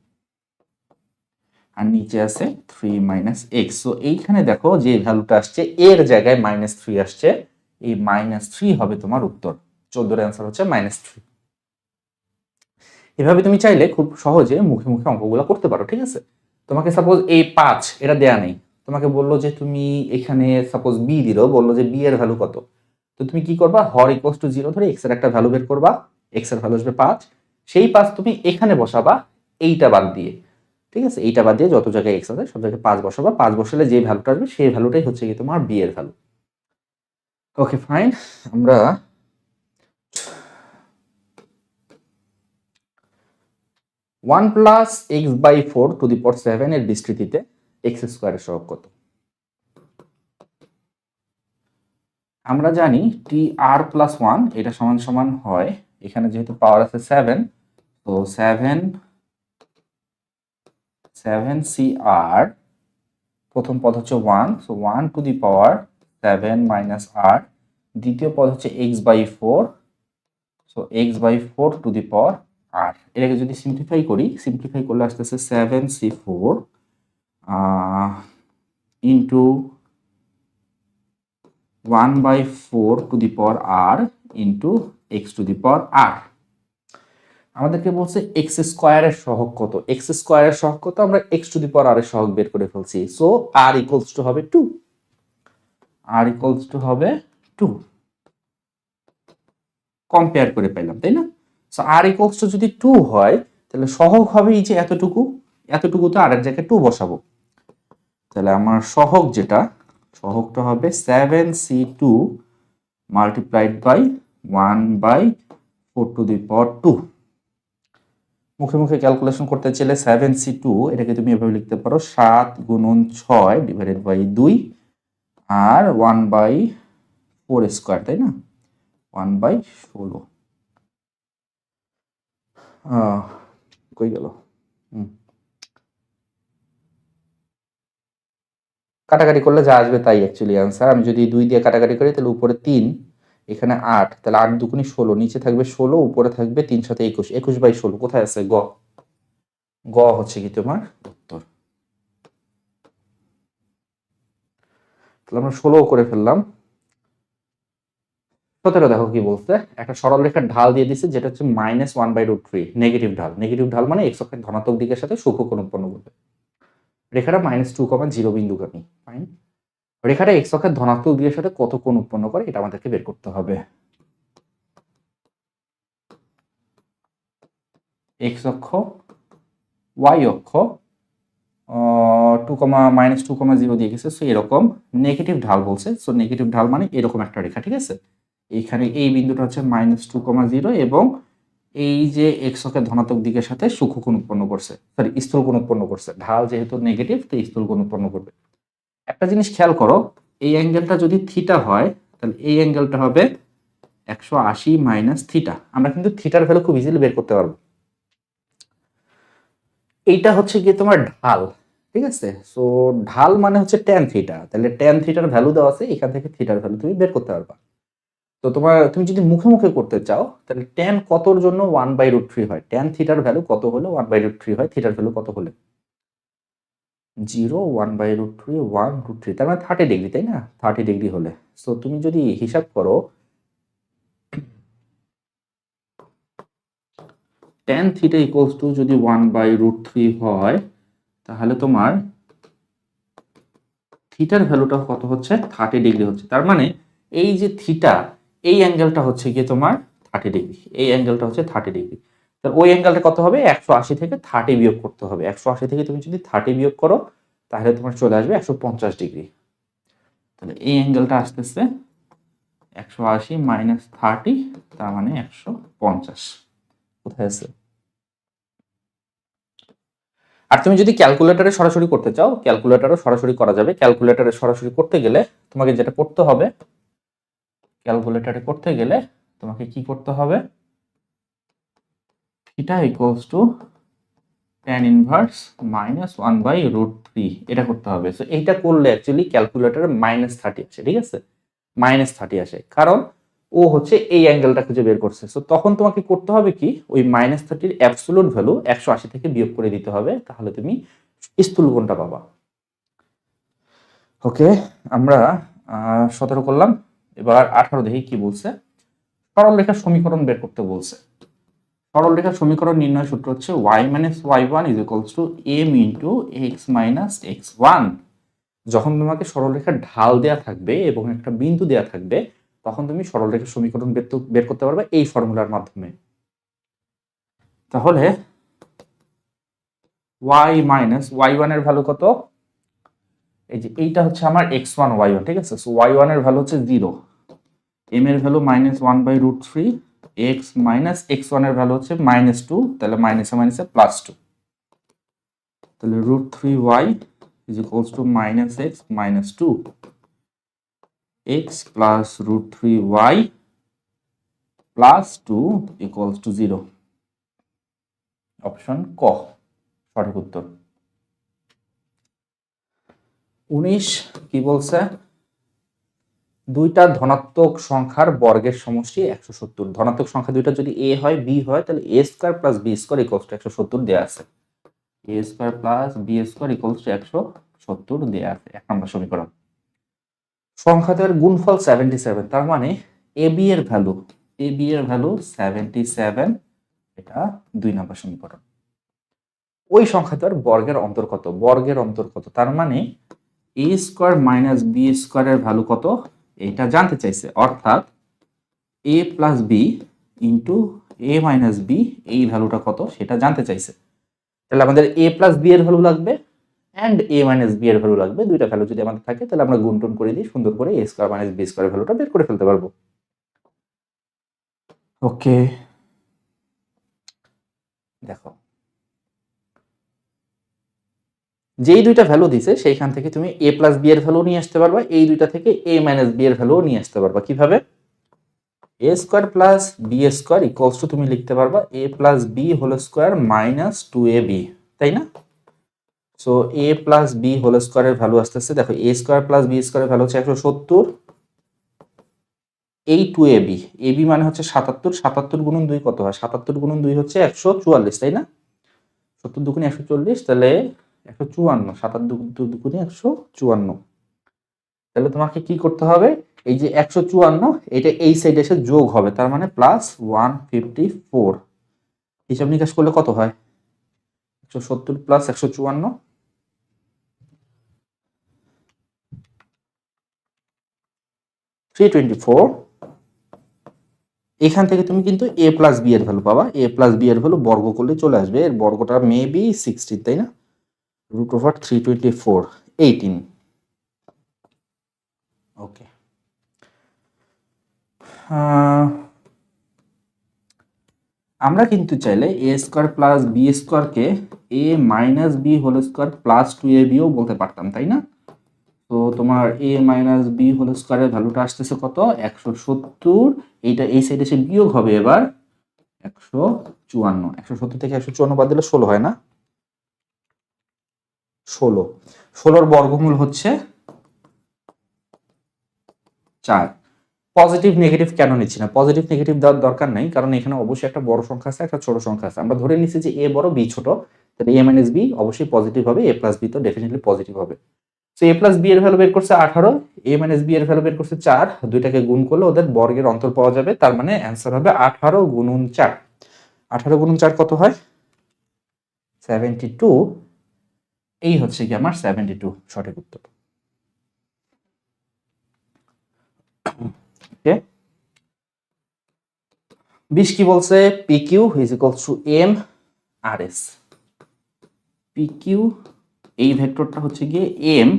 আর নিচে আছে 3 মাইনাস এক্স। সো এইখানে দেখো যে ভ্যালুটা আসছে এর জায়গায় -3 আসছে, এই -3 হবে তোমার উত্তর। 14 এর অ্যান্সার হচ্ছে -3। এভাবে তুমি চাইলে খুব সহজে মুখে মুখে অঙ্কগুলো করতে পারো, ঠিক আছে। তোমাকে সাপোজ এই 5 এটা দেয়া নেই, তোমাকে বললো যে তুমি এখানে সাপোজ বি দিল, বললো যে বি এর ভ্যালু কত, তো তুমি কি করবা, হর ইকুয়ালস টু 0 ধরে এক্স এর একটা ভ্যালু বের করবা, এক্স এর ভ্যালু আসবে 5, সেই 5 তুমি এখানে বসাবা এইটা বাদ দিয়ে, ঠিক আছে। এইটা বাদ দিয়ে যত জায়গায় এক্স আছে সব জায়গায় 5 বসাবা, 5 বসালে যে ভ্যালুটা আসবে সেই ভ্যালুটাই হচ্ছে কি তোমার বি এর ভ্যালু। ওকে ফাইন, আমরা 1 plus x by 4 to the power 7 এর বিস্তৃতিতে এক্স স্কোয়ারের সহগ কত। আমরা জানি টি আর প্লাস 1 এটা সমান সমান হয়, এখানে যেহেতু পাওয়ার আছে 7, তো 7 সি আর, প্রথম পদ হচ্ছে 1, so 1 to the power 7 minus r, দ্বিতীয় পদ হচ্ছে x by 4, so x by 4 to the power r. এটাকে যদি সিম্পলিফাই করি, সিম্পলিফাই করলে আসতেছে 7c4 into 1/4 to the power r into x to the power r. আমাদেরকে বলছে এক্স স্কোয়ারের সহগ কত, এক্স স্কোয়ারের সহগ কত, আমরা এক্স টু দি পাওয়ার আর এর সহগ বের করে ফেলছি, সো আর ইকুয়ালস টু হবে 2, আর ইকুয়ালস টু হবে 2, কম্পেয়ার করে পেলাম, তাই না। সো আর ইকুয়ালস টু যদি 2 হয় তাহলে সহগ হবে এই যে এতটুকু, এতটুকুতে আর এর জায়গায় 2 বসাবো, তাহলে আমার সহগ যেটা, সহগটা হবে 7c2 multiplied by 1/4 to the power 2। মুখে মুখে ক্যালকুলেশন করতে চাইলে 7c2 এটাকে তুমি এভাবে লিখতে পারো 7 গুণন 6 ডিভাইডেড বাই 2 আর 1/4 স্কোয়ার, তাই না, 1/16। কই গেল, কাটাকাটি করলে যা আসবে তাই অ্যাকচুয়ালি অ্যান্সার। আমি যদি 2 দিয়ে কাটাকাটি করি তাহলে উপরে 3, এখানে 8, তাহলে 8 দুগুণি 16, নিচে থাকবে 16, উপরে থাকবে 3 সাথে 21, 21/16 কোথায় আছে, গ, গ হচ্ছে কি তোমার উত্তর। তাহলে আমরা 16 করে ফেললাম। 17 দেখো কি বলছে, একটা সরল রেখার ঢাল দিয়ে দিচ্ছে যেটা হচ্ছে -1/√3, নেগেটিভ ঢাল, নেগেটিভ ঢাল মানে এক্স অক্ষের ধনাত্মক দিকের সাথে সূক্ষ্মকোণ উৎপন্ন করবে। রেখাটা -2,0 বিন্দুগামী, ফাইন। রেখাটা এক্স অক্ষের ধনাত্মক দিকের সাথে কত কোণ উৎপন্ন করে এটা আমাদেরকে বের করতে হবে। এক্স অক্ষ, ওয়াই অক্ষ, 2,-2,0 দিয়ে গেছে, সো এরকম নেগেটিভ ঢাল বলছে, সো নেগেটিভ ঢাল মানে এরকম একটা রেখা, ঠিক আছে। এইখানে এই বিন্দুটা হচ্ছে -2,0 এবং এই যে এক্স অক্ষের ধনাত্মক দিকের সাথে সূক্ষ্মকোণ উৎপন্ন করছে, সরি স্থূলকোণ উৎপন্ন করছে, ঢাল যেহেতু নেগেটিভ তো স্থূলকোণ উৎপন্ন করবে। একটা জিনিস খেয়াল করো, এই অ্যাঙ্গেলটা যদি থিটা হয় তাহলে এই অ্যাঙ্গেলটা হবে 180 মাইনাস থিটা। আমরা কিন্তু থিটার ভ্যালু খুব ইজিলি বের করতে পারবো। এইটা হচ্ছে গিয়ে তোমার ঢাল, ঠিক আছে? সো ঢাল মানে হচ্ছে ট্যান থিটা, তাহলে ট্যান থিটার ভ্যালু দেওয়া আছে, এখান থেকে থিটার ভ্যালু তুমি বের করতে পারবা। তো তুমি যদি মুখে মুখে করতে চাও তাহলে ট্যান কতর জন্য 1/√3 হয়, ট্যান থিটার ভ্যালু কত হলে 1/√3 হয়, থিটার ভ্যালু কত হলে 0, 1/√3, 1√3, তার মানে 30 ডিগ্রি, তাই না? 30 ডিগ্রি হলে সো তুমি যদি হিসাব করো ট্যান থিটা ইকুয়ালস টু যদি 1/√3 হয়, তাহলে তোমার থিটার ভ্যালুটা কত হচ্ছে 30 ডিগ্রি হচ্ছে। তার মানে এই যে থিটা, এই অ্যাঙ্গেলটা হচ্ছে গিয়ে তোমার 30 ডিগ্রি, এই অ্যাঙ্গেলটা হচ্ছে 30 ডিগ্রি। তাহলে ওই অ্যাঙ্গেলটা কত হবে, 180 থেকে 30 বিয়োগ করতে হবে। 180 থেকে তুমি যদি 30 বিয়োগ করো তাহলে তোমার চলে আসবে 150 ডিগ্রি। তাহলে এই অ্যাঙ্গেলটা আসতেছে 180 মাইনাস 30, তার মানে 150। কোথায় আছে? আর তুমি যদি ক্যালকুলেটরে সরাসরি করতে চাও, ক্যালকুলেটরও সরাসরি করা যাবে। ক্যালকুলেটরে সরাসরি করতে গেলে তোমাকে যেটা করতে হবে, ক্যালকুলেটরে করতে গেলে তোমাকে কি করতে হবে, theta equals to tan inverse minus 1/√3 এটা করতে হবে। সো এইটা করলে অ্যাকচুয়ালি ক্যালকুলেটরে -30 আসে, ঠিক আছে? -30 আসে, কারণ ও হচ্ছে এই অ্যাঙ্গেলটা খুঁজে বের করছে। সো তখন তোমাকে করতে হবে কি, ওই -30 এর অ্যাবসোলুট ভ্যালু 180 থেকে বিয়োগ করে দিতে হবে, তাহলে তুমি স্থূলকোণটা পাবা। ওকে, আমরা 17 করলাম, এবার 18 দেখি কি বলছে। সরলরেখার সমীকরণ বের করতে বলছে। সরলরেখার সমীকরণ নির্ণয় সূত্র হচ্ছে y - y1 m × x - x1। যখন তোমাকে সরলরেখার ঢাল দেয়া থাকবে এবং একটা বিন্দু দেয়া থাকবে, তখন তুমি সরলরেখার সমীকরণ বের করতে পারবে এই ফর্মুলার মাধ্যমে। তাহলে y - y1 এর ভ্যালু কত, এই যে এইটা হচ্ছে আমার x1 y1, ঠিক আছে? সো y1 এর ভ্যালু হচ্ছে 0, m এর ভ্যালু -1/√3, x - x1 এর ভ্যালু হচ্ছে -2, তাহলে মাইনাসে মাইনাসে +2, তাহলে √3y is equals to -x - 2, x plus √3y plus 2 equals to 0। Option ক সঠিক উত্তর। 19 কি বলছে, দুইটা ধনাত্মক সংখ্যার বর্গের সমষ্টি 170। ধনাত্মক সংখ্যা দুইটা যদি a হয় b হয়, তাহলে a square plus b square equals two 170 দেয়া আছে। a square plus b square equals two 170 দেয়া আছে, 1 নম্বর সমীকরণ। সংখ্যাদের গুণফল 77, তার মানে ab এর ভ্যালু 77, এটা 2 নম্বর সমীকরণ। ওই সংখ্যাটার বর্গের অন্তর কত, বর্গের অন্তর কত, তার মানে a স্কয়ার মাইনাস b স্কয়ারের ভ্যালু কত এটা জানতে চাইছে, অর্থাৎ a plus b into a minus b এই ভ্যালুটা কত সেটা জানতে চাইছে। তাহলে আমাদের a প্লাস b এর ভ্যালু লাগবে অ্যান্ড a মাইনাস b এর ভ্যালু লাগবে। দুইটা ভ্যালু যদি আমাদের থাকে তাহলে আমরা গুণটুন করে দিই, সুন্দর করে a স্কয়ার মাইনাস b স্কয়ারের ভ্যালুটা বের করে ফেলতে পারবো। ওকে, দেখো যেই দুইটা ভ্যালু দিছে সেইখান থেকে তুমি a প্লাস b এর ভ্যালু নিয়ে আসতে পারবা, এই দুইটা থেকে a মাইনাস b এর ভ্যালু নিয়ে আসতে পারবা। কিভাবে, a square plus b square equals to তুমি লিখতে পারবা a plus b whole square minus 2ab, তাই না? So a plus b whole স্কয়ারের ভ্যালু আসতেছে, দেখো a স্কয়ার প্লাস b স্কয়ারের ভ্যালু হচ্ছে 170, এই 2ab, ab মানে হচ্ছে 77, 77 গুণন 2 কত হয়, 77 গুণন 2 হচ্ছে 144, তাই না? 70 দুগুণে 140, তাহলে 154, 77 দুগুণে 154। তাহলে তোমাকে কি করতে হবে, এই যে 154 এটা এই সাইডে এসে যোগ হবে, তার মানে প্লাস 154। হিসাব নিকাশ করলে কত হয়, 170 প্লাস 154, 324। এখান থেকে তুমি কিন্তু a প্লাস b এর ভ্যালু পাবা, a প্লাস b এর ভ্যালু বর্গ করলে চলে আসবে, এর বর্গটা মেবি 16, তাই না? √324, 18। ওকে, আমরা কিন্তু চাইলে a স্কয়ার প্লাস b স্কয়ারকে a minus b whole square plus 2ab ও বলতে পারতাম, তাই না? তো তোমার a মাইনাস b হোল স্কয়ারের ভ্যালুটা আসতেছে কত, 170, এইটা এই সাইডে এসে বিয়োগ হবে এবার 154, 170 থেকে 154 বাদ দিলে 16 হয় না? 16, 16 বর্গমূল হচ্ছে 4। পজিটিভ নেগেটিভ কেন নিচ্ছি না? পজিটিভ নেগেটিভ দেওয়ার দরকার নাই, কারণ এখানে অবশ্যই একটা বড় সংখ্যা আছে, একটা ছোট সংখ্যা আছে। আমরা ধরে নিচ্ছি যে এ বড় বি ছোট, তাহলে এ মাইনাস বি অবশ্যই পজিটিভ হবে, এ প্লাস বি তো ডেফিনেটলি পজিটিভ হবে। তো এ প্লাস বি এর ভ্যালু বের করছে 18, এ মাইনাস বি এর ভ্যালু বের করছে 4, দুইটাকে গুণ করলে ওদের বর্গের অন্তর পাওয়া যাবে, তার মানে অ্যান্সার হবে 18 গুণন 4। 18 গুণন 4 কত হয়? 72। এই হচ্ছে কি আমার 72 সঠিক উত্তর। ওকে, 20 কি বলছে? P Q is equals to M R S. P Q এই ভেক্টরটা হচ্ছে গিয়ে এম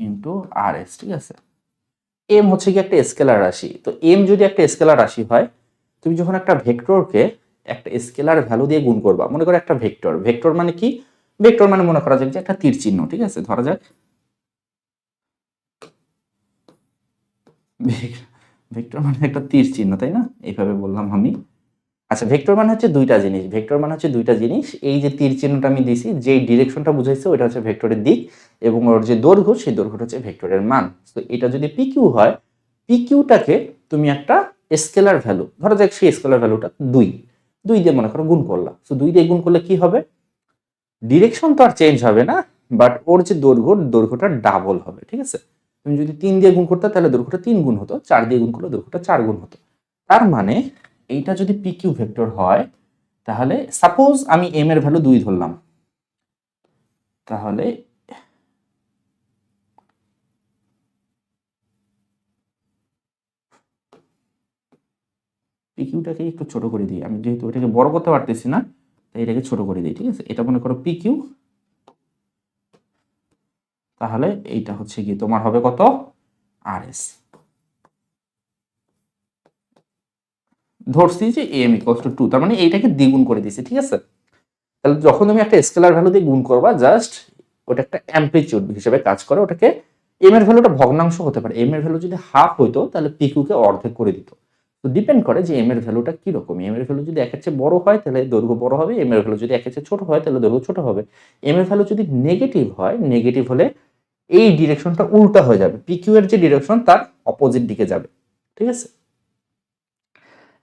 ইন্টু আর এস, ঠিক আছে? এম হচ্ছে কি একটা স্কেলার রাশি। তো এম যদি একটা স্কেলার রাশি হয়, তুমি যখন একটা ভেক্টরকে একটা স্কেলার ভ্যালু দিয়ে গুণ করবা, মনে করো একটা ভেক্টর, ভেক্টর মানে কি? ভেক্টর মানে মনে করা যাক যে একটা তীর চিহ্ন, ঠিক আছে? ধরা যাক ভেক্টর মানে একটা তীর চিহ্ন, তাই না? এইভাবে বললাম আমি। আচ্ছা, ভেক্টর মানে হচ্ছে দুইটা জিনিস, ভেক্টর মানে হচ্ছে দুইটা জিনিস। এই যে তীর চিহ্নটা আমি দিছি, যে ডিরেকশনটা বুঝাইছে ওইটা হচ্ছে ভেক্টরের দিক, এবং ওর যে দৈর্ঘ্য সেই দৈর্ঘ্যটা হচ্ছে ভেক্টরের মান। তো এটা যদি পি কিউ হয়, পি কিউটাকে তুমি একটা স্কেলার ভ্যালু, ধরো যাক সেই স্কেলার ভ্যালুটা 2, 2 দিয়ে মনে করো গুণ করলা। তো 2 দিয়ে গুণ করলে কি হবে? ডিরেকশন তো আর চেঞ্জ হবে না, বাট ওর যে দৈর্ঘ্যটা ডাবল হবে, ঠিক আছে? তুমি যদি 3 দিয়ে গুণ করতে তাহলে দৈর্ঘ্যটা 3 গুণ হতো, 4 দিয়ে গুণ করলে দৈর্ঘ্যটা 4 গুণ হতো। তার মানে এইটা যদি পি কিউ ভেক্টর হয়, তাহলে সাপোজ আমি এম এর ভ্যালু 2 ধরলাম, তাহলে পি কিউটাকে একটু ছোট করে দিই, আমি যেহেতু এটাকে বড় করতে পারতেছি না, তাই এটাকে ছোট করে দিই, ঠিক আছে? এটা মনে করো পি কিউ, তাহলে এইটা হচ্ছে কি তোমার হবে কত? আর এস। ধরছি যে এম ইকুয়ালস টু 2, তার মানে এইটাকে দ্বিগুণ করে দিছি, ঠিক আছে? তাহলে যখন তুমি একটা স্কেলার ভ্যালু দিয়ে গুণ করবা, জাস্ট ওটা একটা অ্যামপ্লিটিউড হিসেবে কাজ করে, ওটাকে এম এর ভ্যালুটা ভগ্নাংশ হতে পারে। এম এর ভ্যালু যদি হাফ হইতো তাহলে পি কিউ কে অর্ধেক করে দিত। তো ডিপেন্ড করে যে এম এর ভ্যালুটা কিরকম। এম এর ভ্যালু যদি একের চেয়ে বড় হয় তাহলে দৈর্ঘ্য বড় হবে, এম এর ভ্যালু যদি একের চেয়ে ছোট হয় তাহলে দৈর্ঘ্য ছোট হবে। এম এর ভ্যালু যদি নেগেটিভ হয়, নেগেটিভ হলে এই ডিরেকশনটা উল্টা হয়ে যাবে, পি কিউ এর যে ডিরেকশন তার অপোজিট দিকে যাবে, ঠিক আছে?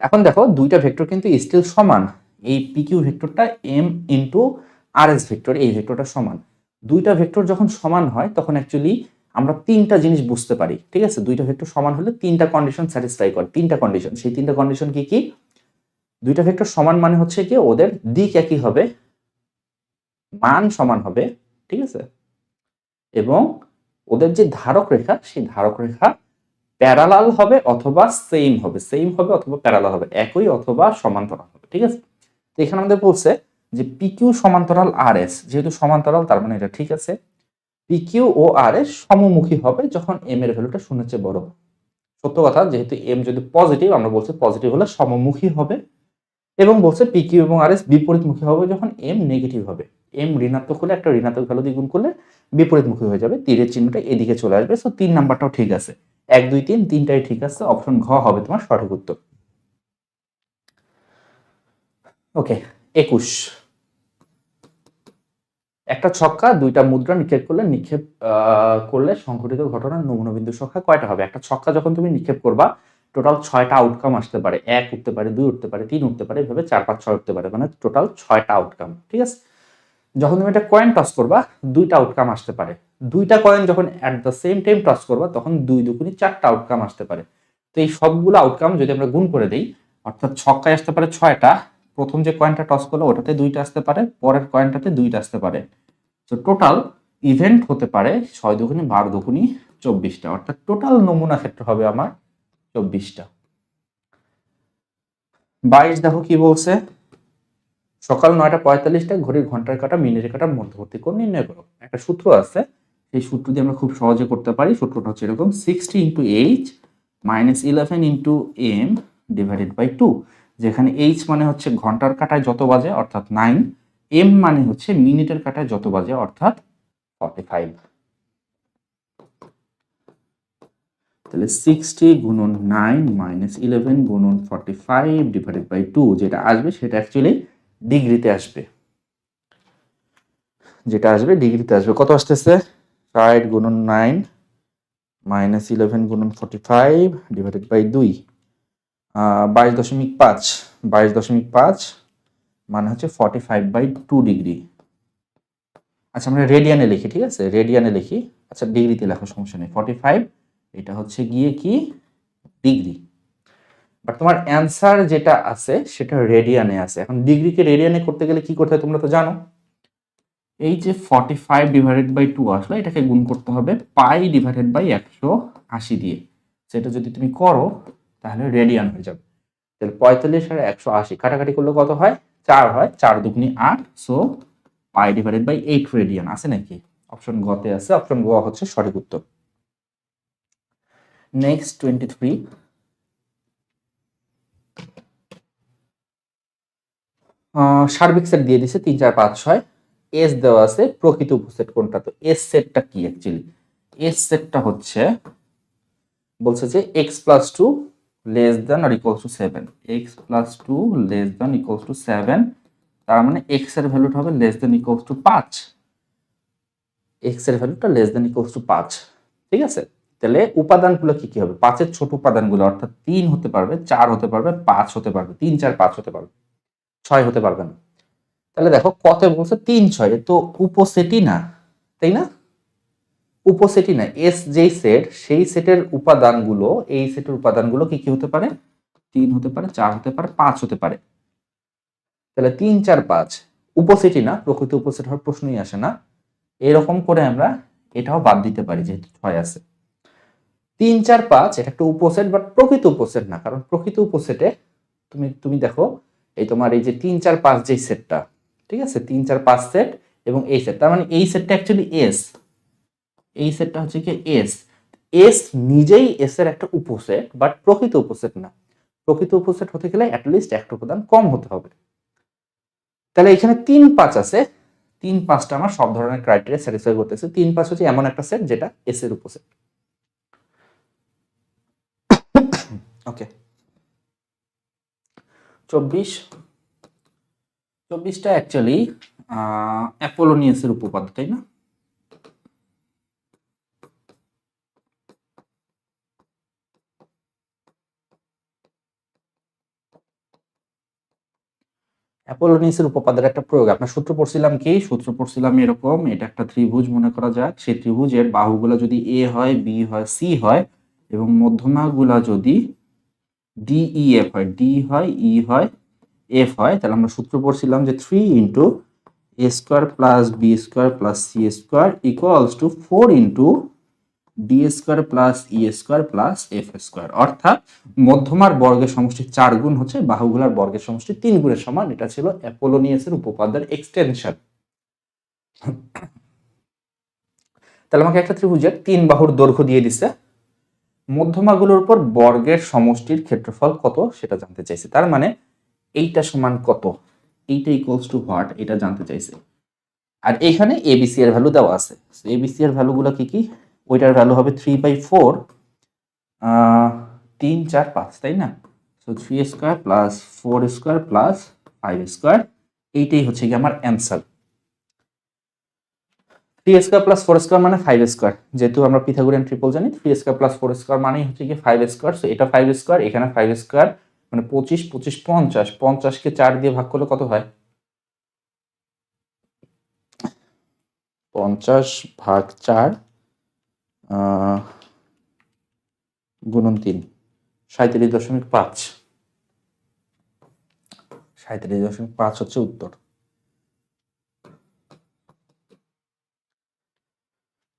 এখন দেখো দুইটা ভেক্টর কিন্তু স্টিল সমান। এই পি কিউ ভেক্টরটা এম ইন্টু আর এস ভেক্টর, এই ভেক্টরটা সমান। দুইটা ভেক্টর যখন সমান হয় তখন অ্যাকচুয়ালি আমরা তিনটা জিনিস বুঝতে পারি, ঠিক আছে? দুইটা ভেক্টর সমান হলে তিনটা কন্ডিশন স্যাটিসফাই করে, তিনটা কন্ডিশন। সেই তিনটা কন্ডিশন কি কি? দুইটা ভেক্টর সমান মানে হচ্ছে কি ওদের দিক একই হবে, মান সমান হবে, ঠিক আছে? এবং ওদের যে ধারক রেখা, সেই ধারক রেখা প্যারালাল হবে অথবা সেম হবে, সেম হবে অথবা প্যারালাল হবে, একই অথবা সমান্তরাল হবে, ঠিক আছে? তো এখানে আমাদের বলছে যে পিকিউ সমান্তরাল আর এস, যেহেতু সমান্তরাল তার মানে এটা ঠিক আছে। পিকিউ ও আর এস সমমুখী হবে যখন এম এর ভ্যালুটা শূন্যের চেয়ে বড়। সত্য কথা, যেহেতু এম যদি পজিটিভ, আমরা বলছি পজিটিভ হলে সমমুখী হবে, এবং বলছে পিকিউ এবং আর এস বিপরীতমুখী হবে যখন এম নেগেটিভ হবে। এম ঋণাত্মক হলে একটা ঋণাত্মক ভ্যালু দিয়ে গুণ করলে বিপরীতমুখী হয়ে যাবে, তীরের চিহ্নটা এদিকে চলে আসবে। সো 3 নাম্বারটাও ঠিক আছে, 1 2 3 তিনটাই ঠিক আছে। অপশন ঘ হবে তোমার সঠিক উত্তর। ওকে, 21, একটা ছক্কা দুইটা মুদ্রা নিক্ষেপ করলে সংঘটিত ঘটনার নমুনা বিন্দু সংখ্যা কয়টা হবে? একটা ছক্কা যখন তুমি নিক্ষেপ করবা, টোটাল 6টা আউটকাম আসতে পারে। 1 উঠতে পারে, 2 উঠতে পারে, 3 উঠতে পারে, এভাবে 4 5 6 উঠতে পারে, মানে টোটাল 6টা আউটকাম, ঠিক আছে? যখন তুমি একটা কয়েন টস করবা, 2টা আউটকাম আসতে পারে। 2টা কয়েন যখন at the same time toss করবা, তখন 2 দুগুণে 4টা আউটকাম আসতে পারে। তো এই সবগুলো আউটকাম যদি আমরা গুণ করে দেই, অর্থাৎ ছক্কায় আসতে পারে 6টা, প্রথম যে কয়েনটা টস করলো ওটাতে 2টা আসতে পারে, পরের কয়েনটাতে 2টা আসতে পারে। তো টোটাল ইভেন্ট হতে পারে 6 দুগুণে 12 দুগুণে 24টা, অর্থাৎ টোটাল নমুনা ক্ষেত্র হবে আমার 24টা। 22 দেখো কি বলছে? সকাল 9টা 45টায় ঘড়ির ঘন্টার কাঁটা মিনিটের কাঁটার মধ্যবর্তী কোণ নির্ণয় করো। একটা সূত্র আছে, সেই সূত্র দিয়ে আমরা খুব সহজে করতে পারি। সূত্রটা হচ্ছে এরকম: 60 into H minus 11 into M divided by 2, যেখানে এইচ মানে হচ্ছে ঘন্টার কাঁটায় যত বাজে অর্থাৎ 9, এম মানে হচ্ছে মিনিটের কাঁটায় যত বাজে অর্থাৎ 45। তাহলে 60 গুণন 9 মাইনাস 11 গুণন 45 ডিভাইডেড বাই 2, যেটা আসবে সেটা অ্যাকচুয়ালি ডিগ্রিতে আসবে। যেটা আসবে ডিগ্রিতে আসবে কত আসতেছে 60 গুণন 9 মাইনাস 11 গুণন 45 ডিভাইডেড বাই 2 22.5 22.5 মানে হচ্ছে 45/2 ডিগ্রি। আচ্ছা আমরা রেডিয়ানে লিখি, ঠিক আছে, রেডিয়ানে লিখি। আচ্ছা ডিগ্রিতে লেখার সমস্যা নেই। 45 এটা হচ্ছে গিয়ে কি ডিগ্রি, বাট তোমার অ্যান্সার যেটা আছে সেটা রেডিয়ানে আছে। এখন ডিগ্রিকে রেডিয়ানে করতে গেলে কি করতে হয় তোমরা তো জানো। এই যে 45/2 আসলে এটাকে গুণ করতে হবে π/180 দিয়ে। সেটা যদি তুমি করো তাহলে রেডিয়ান হয়ে যাবে। তাহলে 45 আর 180 কাটাকাটি করলে কত হয় 4 হয়, 4 দুগুণে 8, সো π/8 রেডিয়ান আছে নাকি? অপশন গ তে আছে, অপশন গ হচ্ছে সঠিক উত্তর। নেক্সট 23, সার্বিক সেট দিয়ে দিছে 3 4 5 6, এস দেওয়া আছে, প্রকৃত উপসেট কোনটা? তো এস সেটটা কি অ্যাকচুয়ালি? এস সেটটা হচ্ছে বলছে যে x + 2 less than or equals to 7, x + 2 less than equals to 7, তার মানে x এর ভ্যালুটা হবে less than equals to 5, x এর ভ্যালুটা লেস দ্যান ইকুয়ালস টু 5, ঠিক আছে। তাহলে উপাদানগুলো কি কি হবে? 5 এর ছোট উপাদানগুলো অর্থাৎ 3 হতে পারবে, 4 হতে পারবে, 5 হতে পারবে, 3 4 5 হতে পারবে, 6 হতে পারবে না। তাহলে দেখো কত বলছে 3 6, এ তো উপসেটই না, তাই না? উপসেটই না, এস যেই সেট সেই সেটের উপাদানগুলো, এই সেটের উপাদানগুলো কি কি হতে পারে? 3 হতে পারে, 4 হতে পারে, 5 হতে পারে। তাহলে 3 4 5 উপসেটই না, প্রকৃত উপসেট হওয়ার প্রশ্নই আসে না। এরকম করে আমরা এটাও বাদ দিতে পারি যেহেতু 6 আছে। 3 4 5 এটা একটা উপসেট, বাট প্রকৃত উপসেট না, কারণ প্রকৃত উপসেটে তুমি দেখো এই তোমার এই যে 3 4 5 যে সেটটা, ঠিক আছে, 3 4 5 সেট এবং এই সেট, তার মানে এই সেটটা অ্যাকচুয়ালি এস, এই সেটটা হচ্ছে কি এস। এস নিজেই এস এর একটা উপসেট, বাট প্রকৃত উপসেট না। প্রকৃত উপসেট হতে গেলে অ্যাটলিস্ট একটা উপাদান কম হতে হবে। তাহলে এখানে 3 5 আছে, 3 5টা আমার সব ধরনের ক্রাইটেরিয়া স্যাটিসফাই করতেছে। 3 5 হচ্ছে এমন একটা সেট যেটা এস এর উপসেট। ওকে 24টা অ্যাকচুয়ালি অ্যাপোলোনিয়াসের উপপাদ্য, তাই না? অ্যাপোলোনিয়াসের উপপাদ্যের একটা প্রয়োগ, আপনার সূত্র পড়ছিলাম কি? সূত্র পড়ছিলাম এরকম, এটা একটা ত্রিভুজ মনে করা যাক। সেই ত্রিভুজের বাহুগুলো যদি এ হয়, বি হয়, সি হয় এবং মধ্যমাগুলা যদি ডি ই এফ হয়, ডি হয়, ই হয়, এফ হয়, তাহলে আমরা সূত্র পড়ছিলাম যে 3 into A square plus B square plus C square equals to 4 into D square plus E square plus F square, অর্থাৎ মধ্যমার বর্গের সমষ্টি 4 গুণ হচ্ছে বাহুগুলার বর্গের সমষ্টি 3 গুণের সমান। এটা ছিল অ্যাপোলোনিয়াসের উপপাদ্যের এক্সটেনশন। তাহলে আমাকে একটা ত্রিভুজের 3 বাহুর দৈর্ঘ্য দিয়ে দিছে, মধ্যমাগুলোর উপর বর্গের সমষ্টির ক্ষেত্রফল কত সেটা জানতে চাইছে। তার মানে এইটা সমান কত, এইটা ইকুয়ালস টু হোয়াট, এটা জানতে চাইছে। আর এখানে এবিসি এর ভ্যালু দেওয়া আছে। এবিসি এর ভ্যালুগুলো কি কি? ওইটার ভ্যালু হবে 3/4, 3 4 5, তাই না? So 3 square plus 4 square plus 5 square, এইটাই হচ্ছে কি আমার অ্যান্সার। 3 স্কোয়ার প্লাস 4 স্কোয়ার মানে 5 স্কোয়ার, যেহেতু আমরা পিথাগোরিয়ান ট্রিপল জানি, 3 স্কোয়ার প্লাস 4 স্কোয়ার মানেই হচ্ছে কি 5 স্কোয়ার। সো এটা 5 স্কোয়ার, এখানে 5 স্কোয়ার, মানে 25 25 50, 50কে 4 দিয়ে ভাগ করলে কত হয়? 50 ভাগ 4 গুণন 3, 37.5, 37.5 হচ্ছে উত্তর।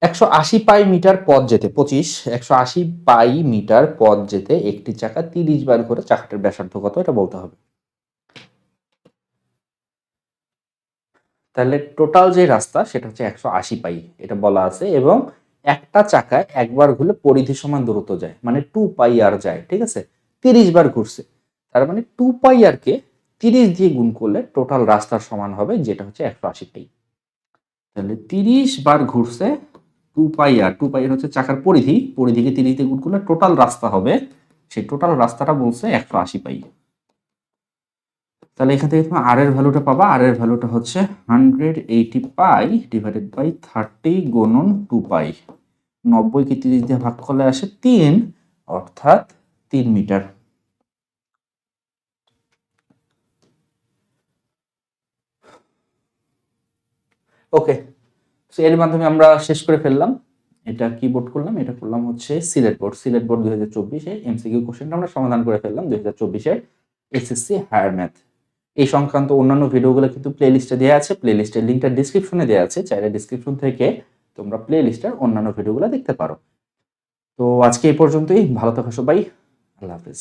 180 পাই মিটার পথ যেতে 180 পাই মিটার পথ যেতে একটি চাকা 30 বার করে চাকাটার ব্যাসার্ধ কত এটা বলতে হবে। তাহলে টোটাল যে রাস্তা সেটা হচ্ছে 180 পাই, এটা বলা আছে, এবং একটা চাকায় একবার ঘুরলে পরিধি সমান দূরত্ব যায়, মানে 2 পাই আর যায়, ঠিক আছে। 30 বার ঘুরছে, তার মানে 2 পাই আর কে 30 দিয়ে গুণ করলে টোটাল রাস্তার সমান হবে, যেটা হচ্ছে 180 পাই। তাহলে 30 বার ঘুরছে, 2 পাই আর, 2 পাই আর হচ্ছে চাকার পরিধি, পরিধিকে 30 দিয়ে গুণ করলে টোটাল রাস্তা হবে, সেই টোটাল রাস্তাটা বলছে 180 পাই। তাহলে এখান থেকে তুমি আর এর ভ্যালুটা পাবা, আর এর ভ্যালুটা হচ্ছে 180 পাই ডিভাইডেড বাই 30 গুণন 2 পাই। 90 কে 30 দিয়ে ভাগ করলে আসে 3, অর্থাৎ 3 মিটার। ওকে, সো এর মাধ্যমে আমরা শেষ করে ফেললাম। এটা কি বোর্ড করলাম, এটা করলাম হচ্ছে Sylhet board. Sylhet board 2024 MCQ কোশ্চেনটা আমরা সমাধান করে ফেললাম 2024 এসএসসি হায়ার ম্যাথ। এই সংক্রান্ত অন্যান্য ভিডিওগুলো কিন্তু প্লে লিস্টে দেওয়া আছে, প্লে লিস্টের লিঙ্কটা ডিসক্রিপশনে দেওয়া আছে, চাইলে ডিসক্রিপশন থেকে তোমরা প্লে লিস্টের অন্যান্য ভিডিওগুলো দেখতে পারো। তো আজকে এই পর্যন্তই, ভালো থাকো সবাই, আল্লাহ হাফিজ।